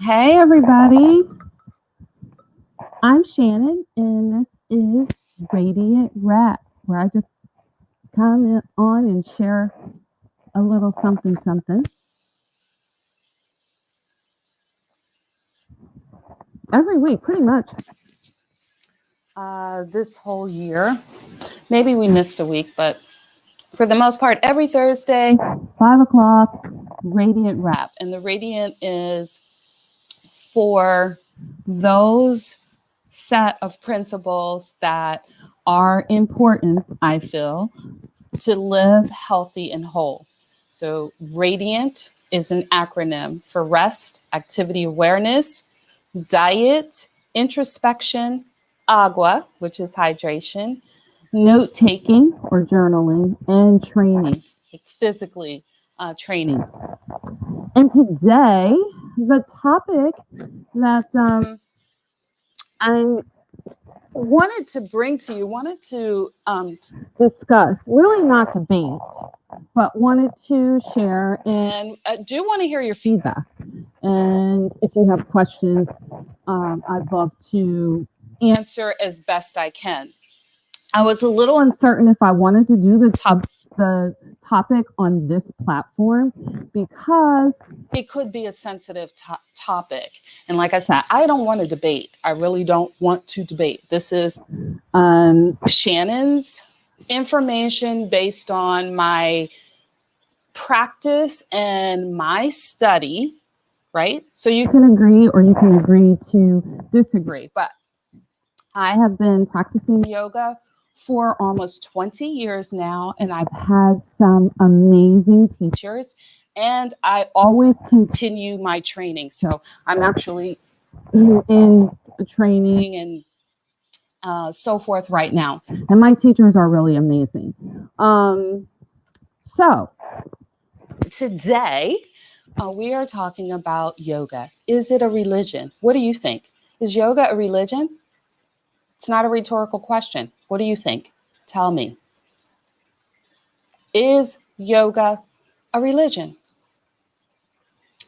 Hey, everybody. I'm Shannon, and this is Radiant Rap, where I just come on and share a little something, something. Every week, pretty much. This whole year. Maybe we missed a week, but for the most part, every Thursday, 5 o'clock, Radiant Rap. And the Radiant is for those set of principles that are important, I feel, to live healthy and whole. So RADIANT is an acronym for rest, activity awareness, diet, introspection, agua, which is hydration, note taking or journaling, and training, like physically training. And today, the topic that I wanted to bring to you, wanted to discuss, really not debate, but wanted to share and do want to hear your feedback. And if you have questions, I'd love to answer as best I can. I was a little uncertain if I wanted to do the topic on this platform because it could be a sensitive topic. And like I said, I don't want to debate. I really don't want to debate. This is Shannon's information based on my practice and my study, right? So you can agree or you can agree to disagree. But I have been practicing yoga for almost 20 years now, and I've had some amazing teachers, and I always continue my training. So I'm actually in training and so forth right now, and my teachers are really amazing. So today we are talking about yoga. Is it a religion? What do you think? Is yoga a religion? It's not a rhetorical question. What do you think? Tell me. Is yoga a religion?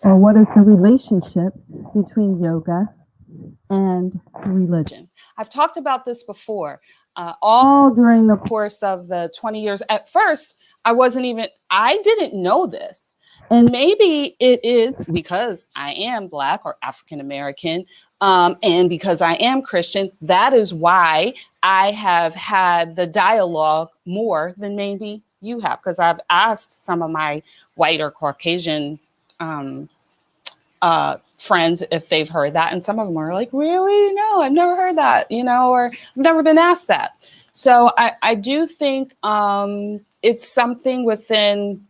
Or what is the relationship between yoga and religion? I've talked about this before, all during the course of the 20 years. At first, I didn't know this. And maybe it is because I am Black or African American, and because I am Christian. That is why I have had the dialogue more than maybe you have, because I've asked some of my white or Caucasian friends if they've heard that. And some of them are like, really? No, I've never heard that, or I've never been asked that. So I do think it's something within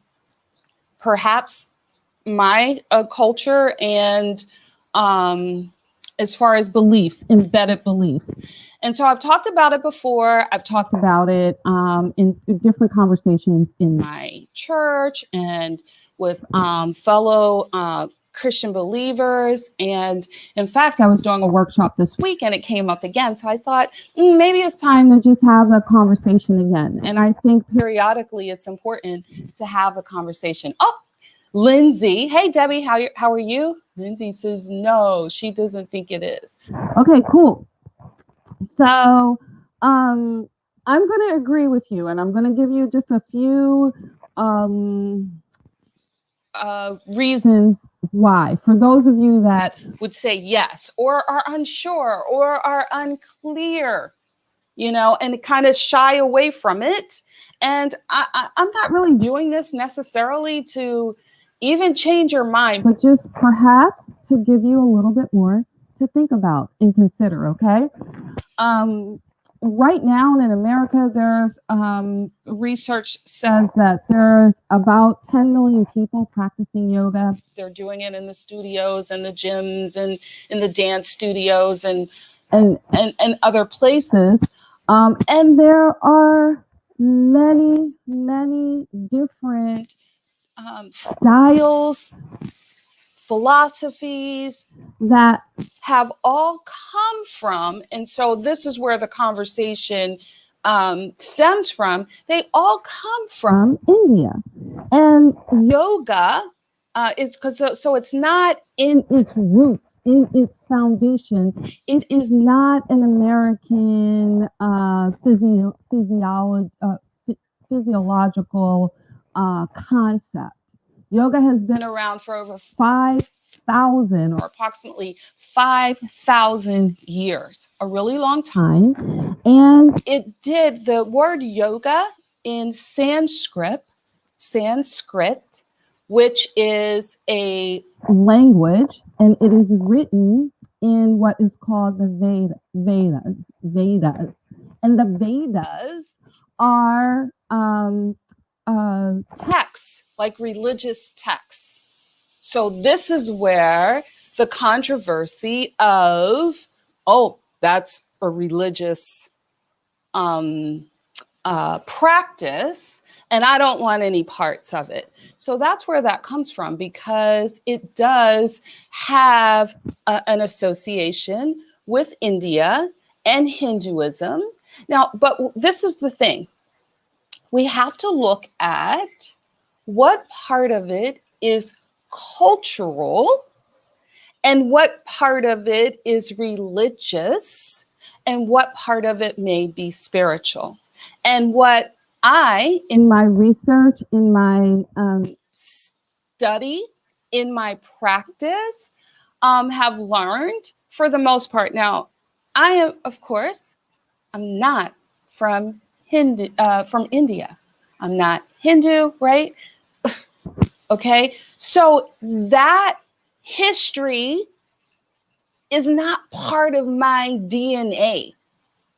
perhaps my culture and as far as beliefs, embedded beliefs. And so I've talked about it before. I've talked about it in different conversations in my church and with fellow Christian believers. And in fact, I was doing a workshop this week and it came up again. So I thought maybe it's time to just have a conversation again. And I think periodically it's important to have a conversation. Oh, Lindsay. Hey, Debbie, how are you? Lindsay says no, she doesn't think it is. Okay, cool. So I'm going to agree with you, and I'm going to give you just a few reasons why. For those of you that would say yes, or are unsure, or are unclear, and kind of shy away from it. And I'm not really doing this necessarily to even change your mind, but just perhaps to give you a little bit more to think about and consider, okay? Right now in America, there's research says that there's about 10 million people practicing yoga. They're doing it in the studios and the gyms and in the dance studios and other places. And there are many, many different styles, philosophies that have all come from, and so this is where the conversation stems from. They all come from India, and yoga is because so it's not in its roots in its foundation, it is not an American physiological concept. Yoga has been around for over 5,000 or approximately 5,000 years, a really long time. And the word yoga in Sanskrit, which is a language, and it is written in what is called the Vedas. And the Vedas are texts, like religious texts. So this is where the controversy of, oh, that's a religious practice, and I don't want any parts of it. So that's where that comes from, because it does have an association with India and Hinduism. Now, but this is the thing. We have to look at what part of it is cultural and what part of it is religious and what part of it may be spiritual. And what I, in my research, in my study, in my practice, have learned for the most part. Now, I am, of course, I'm not from India. I'm not Hindu, right? Okay, so that history is not part of my DNA.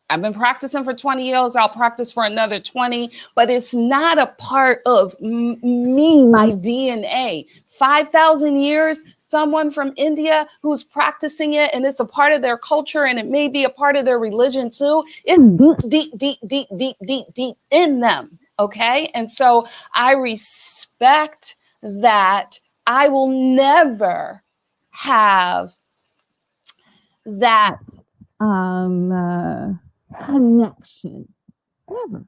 I've been practicing for 20 years. I'll practice for another 20, but it's not a part of me, my DNA. 5,000 years, someone from India who's practicing it, and it's a part of their culture, and it may be a part of their religion too. It's deep in them, okay? And so I respect that. I will never have that connection, never.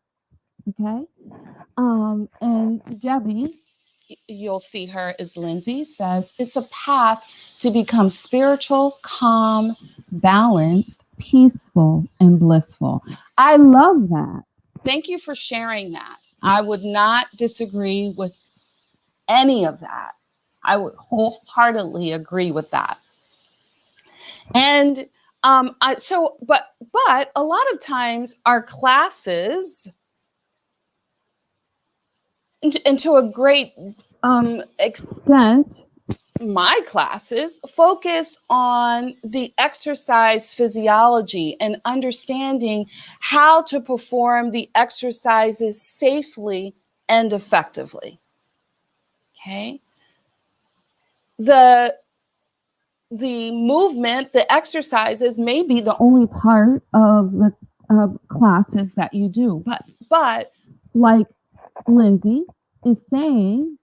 Okay. And Debbie, you'll see her as Lindsay says, it's a path to become spiritual, calm, balanced, peaceful, and blissful. I love that. Thank you for sharing that. I would not disagree with any of that. I would wholeheartedly agree with that. And but a lot of times our classes, and to a great extent, my classes focus on the exercise physiology and understanding how to perform the exercises safely and effectively. Okay. The movement, the exercises may be the only part of the classes that you do. But like Lindsay is saying,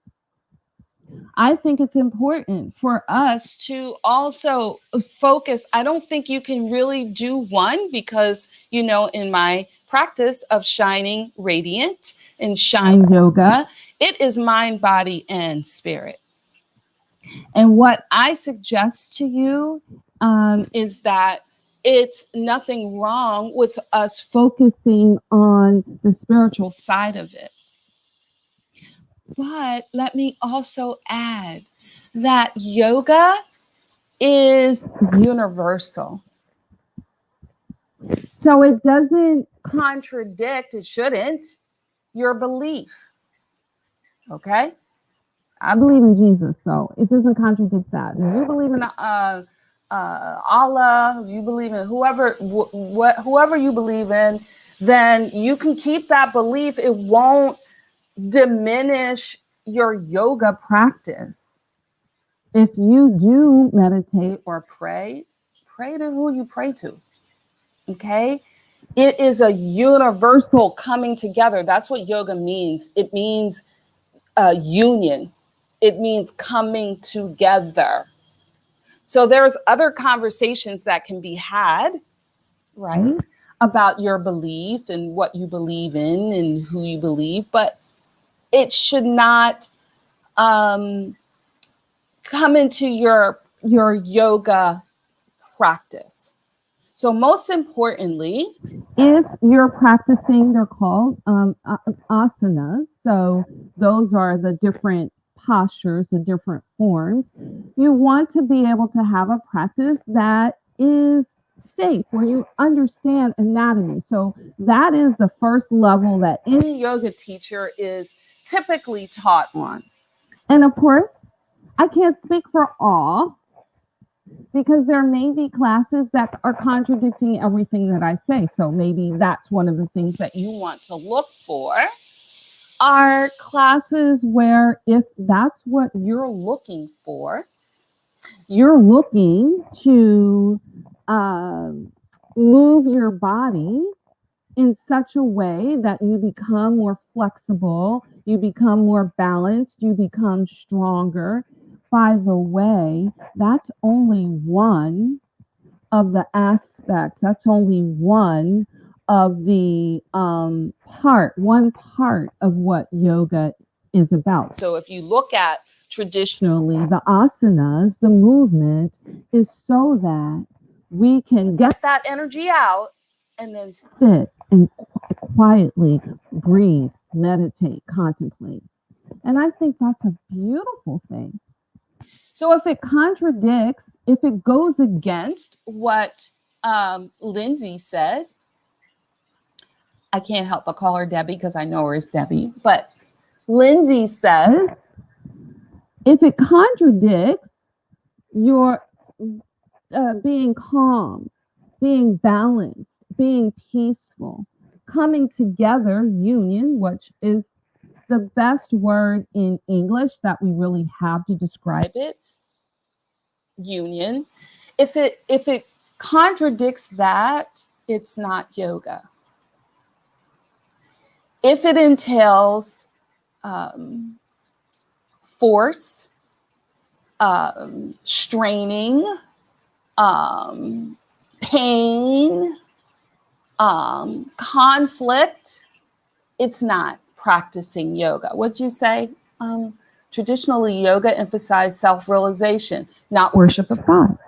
I think it's important for us to also focus. I don't think you can really do one because, you know, in my practice of Shining Radiant and Shine Yoga, it is mind, body, and spirit. And what I suggest to you is that it's nothing wrong with us focusing on the spiritual side of it. But let me also add that yoga is universal. So it doesn't contradict, it shouldn't, your belief. Okay? I believe in Jesus, so it doesn't contradict that. If you believe in Allah, you believe in whoever you believe in, then you can keep that belief. It won't diminish your yoga practice. If you do meditate or pray to who you pray to. Okay? It is a universal coming together. That's what yoga means. It means union. It means coming together. So there's other conversations that can be had, right, about your belief and what you believe in and who you believe, but it should not come into your yoga practice. So most importantly, if you're practicing, they're called asanas. So those are the different postures, the different forms. You want to be able to have a practice that is safe, where you understand anatomy. So that is the first level that any yoga teacher is typically taught on. And of course, I can't speak for all, because there may be classes that are contradicting everything that I say. So maybe that's one of the things that you want to look for, are classes where, if that's what you're looking for, you're looking to move your body in such a way that you become more flexible, you become more balanced, you become stronger. By the way, that's only one of the aspects. That's only one of the one part of what yoga is about. So if you look at traditionally, the asanas, the movement is so that we can get that energy out and then sit and quietly breathe, meditate, contemplate. And I think that's a beautiful thing. So if it contradicts, if it goes against what Lindsay said, I can't help but call her Debbie because I know her as Debbie, but Lindsay says, if it contradicts your being calm, being balanced, being peaceful, coming together, union, which is the best word in English that we really have to describe it, union. If it contradicts that, it's not yoga. If it entails force, straining, pain, conflict, it's not practicing yoga. What'd you say? Traditionally, yoga emphasized self-realization, not worship of God.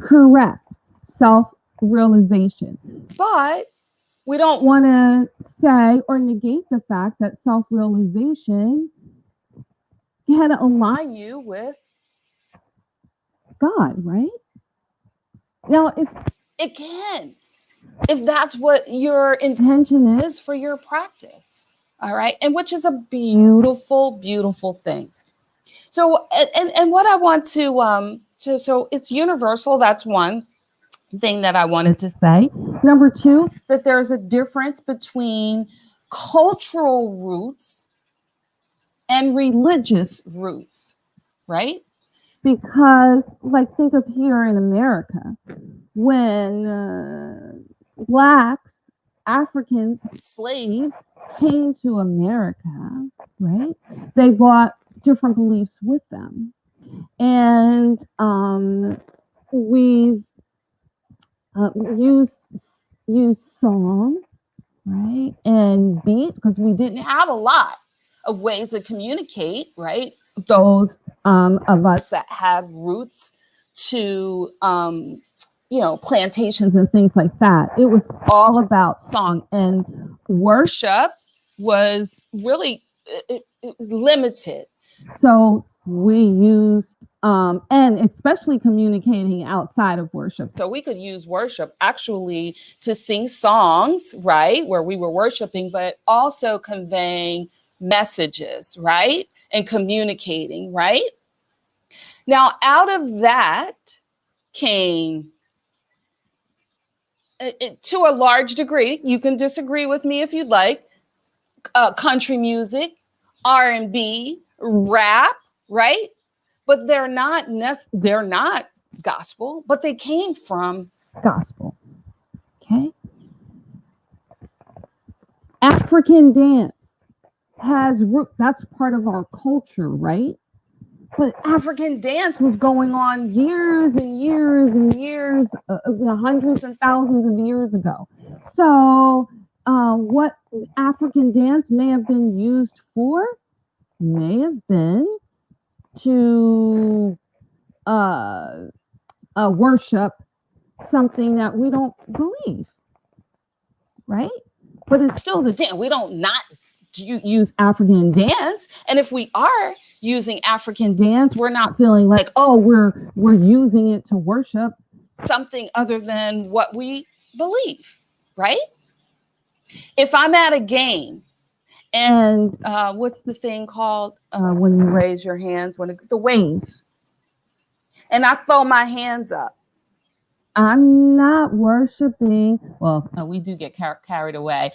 Correct. Self-realization. But we don't want to say or negate the fact that self-realization can align you with God, right? Now, if it can, if that's what your intention is for your practice, all right, and which is a beautiful, beautiful thing. So, and what I want to so it's universal. That's one thing that I wanted to say. Number two, that there's a difference between cultural roots and religious roots, right? Because, like, think of here in America, when Blacks, Africans, slaves came to America, right? They brought different beliefs with them. And we've used song, right? And beat, because we didn't have a lot of ways to communicate, right? Those of us that have roots to, plantations and things like that. It was all about song, and worship was really limited. So we used, and especially communicating outside of worship. So we could use worship actually to sing songs, right, where we were worshiping, but also conveying messages, right, and communicating, right? Now, out of that came, to a large degree, you can disagree with me if you'd like, country music, R&B, rap, right? But they're not gospel, but they came from gospel. Okay. African dance has root. That's part of our culture, right? But African dance was going on years and years and years, hundreds and thousands of years ago. So what African dance may have been used for may have been to worship something that we don't believe, right? But it's still the dance. We don't not use African dance. And if we are using African dance, we're not feeling like, oh, we're using it to worship something other than what we believe, right? If I'm at a game and what's the thing called when you raise your hands, when the wave, and I throw my hands up, I'm not worshiping. Well, we do get carried away.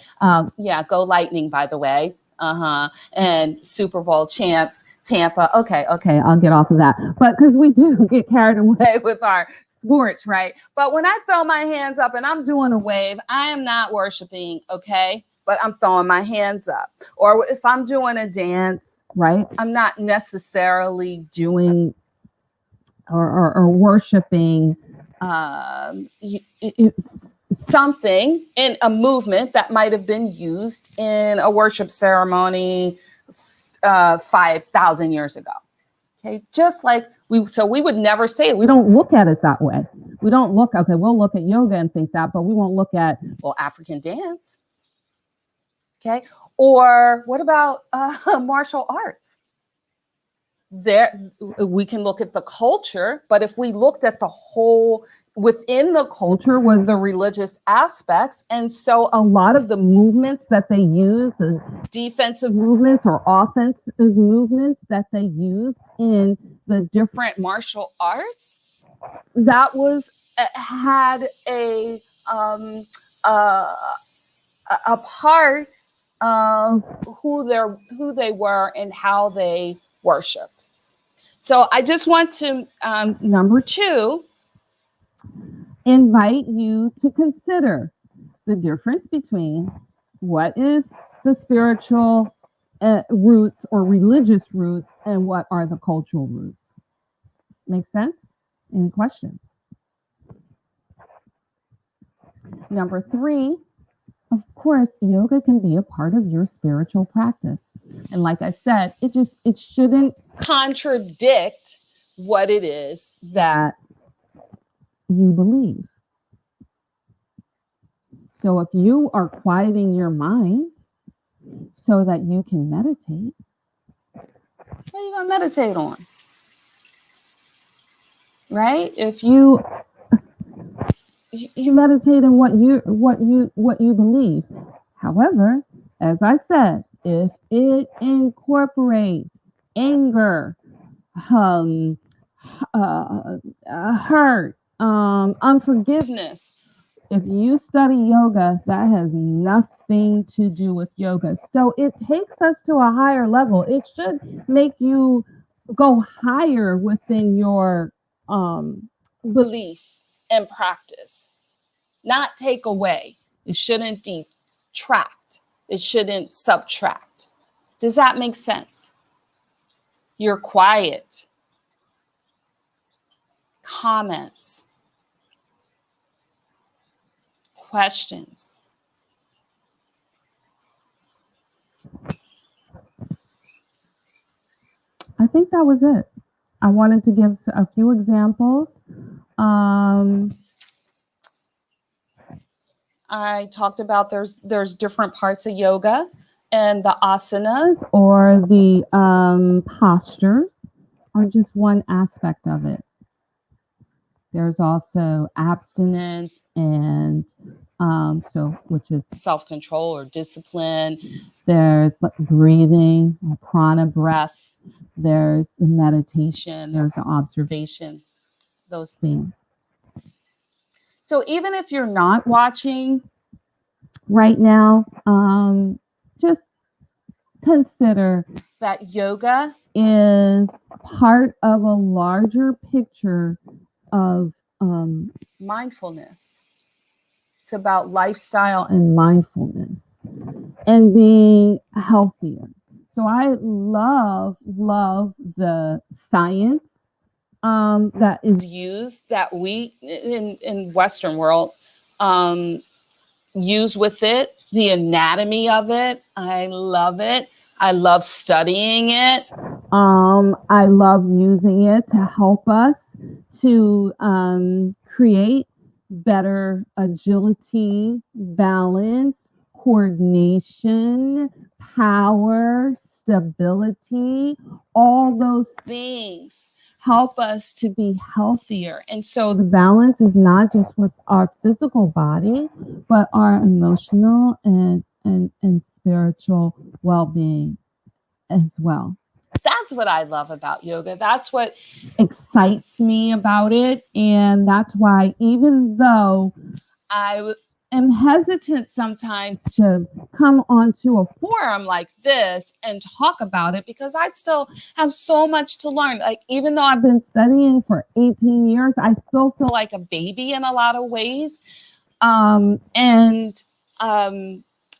Yeah, go Lightning, by the way. And Super Bowl champs, Tampa. Okay, I'll get off of that. But because we do get carried away with our sports, right? But when I throw my hands up and I'm doing a wave, I am not worshiping, okay? But I'm throwing my hands up. Or if I'm doing a dance, right? I'm not necessarily doing or worshiping something in a movement that might have been used in a worship ceremony 5,000 years ago. Okay, just like we would never say it. We don't look at it that way. We don't look, okay, we'll look at yoga and think that, but we won't look at, well, African dance. Okay, or what about martial arts? There, we can look at the culture, but if we looked at the whole, within the culture was the religious aspects. And so a lot of the movements that they use, the defensive movements or offensive movements that they used in the different martial arts, that was had a part of who they were and how they worshipped. So I just want to, number 2, invite you to consider the difference between what is the spiritual roots or religious roots and what are the cultural roots. Make sense? Any questions? Number 3, of course, yoga can be a part of your spiritual practice. And like I said, it shouldn't contradict what it is that you believe. So if you are quieting your mind so that you can meditate, what are you going to meditate on? Right? If you meditate on what you believe. However, as I said, if it incorporates anger, hurt, unforgiveness, if you study yoga, that has nothing to do with yoga. So it takes us to a higher level. It should make you go higher within your belief and practice, not take away. It shouldn't detract. It shouldn't subtract. Does that make sense? You're quiet. Comments. Questions. I think that was it. I wanted to give a few examples. I talked about there's different parts of yoga, and the asanas or the postures are just one aspect of it. There's also abstinence and which is self-control or discipline. There's breathing, prana breath. There's the meditation. There's the observation. Those things. So even if you're not watching right now, just consider that yoga is part of a larger picture of mindfulness. It's about lifestyle and mindfulness and being healthier. So I love the science that is used, that we in Western world use with it, the anatomy of it. I love it. I love studying it. I love using it to help us to create better agility, balance, coordination, power, stability. All those things help us to be healthier. And so the balance is not just with our physical body, but our emotional and spiritual well-being as well. That's what I love about yoga. That's what excites me about it. And that's why, even though I am hesitant sometimes to come onto a forum like this and talk about it, because I still have so much to learn. Like, even though I've been studying for 18 years, I still feel like a baby in a lot of ways.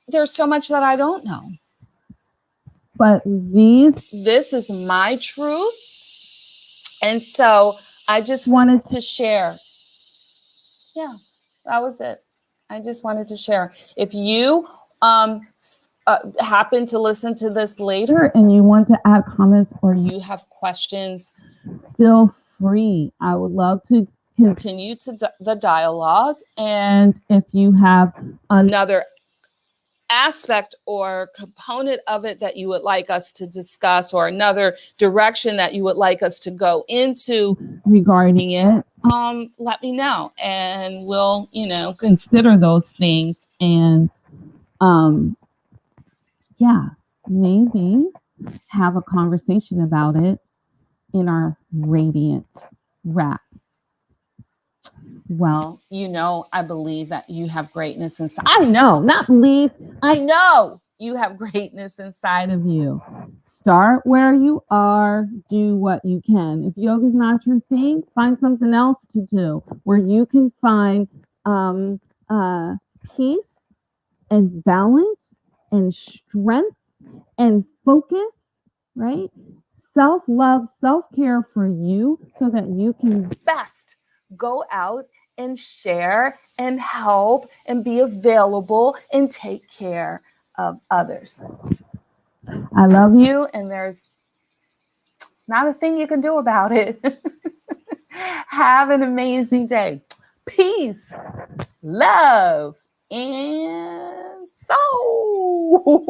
There's so much that I don't know. But this is my truth. And so I just wanted to share. Yeah, that was it. I just wanted to share. If you happen to listen to this later and you want to add comments or you have questions, feel free. I would love to continue the dialogue. And if you have another aspect or component of it that you would like us to discuss, or another direction that you would like us to go into regarding it, let me know, and we'll, consider those things, and maybe have a conversation about it in our Radiant Wrap. Well, I believe that you have greatness inside. I know, not believe. I know you have greatness inside of you. Start where you are. Do what you can. If yoga is not your thing, find something else to do where you can find peace and balance and strength and focus, right? Self-love, self-care for you, so that you can best go out and share and help and be available and take care of others. I love you, and there's not a thing you can do about it. Have an amazing day. Peace, love, and soul.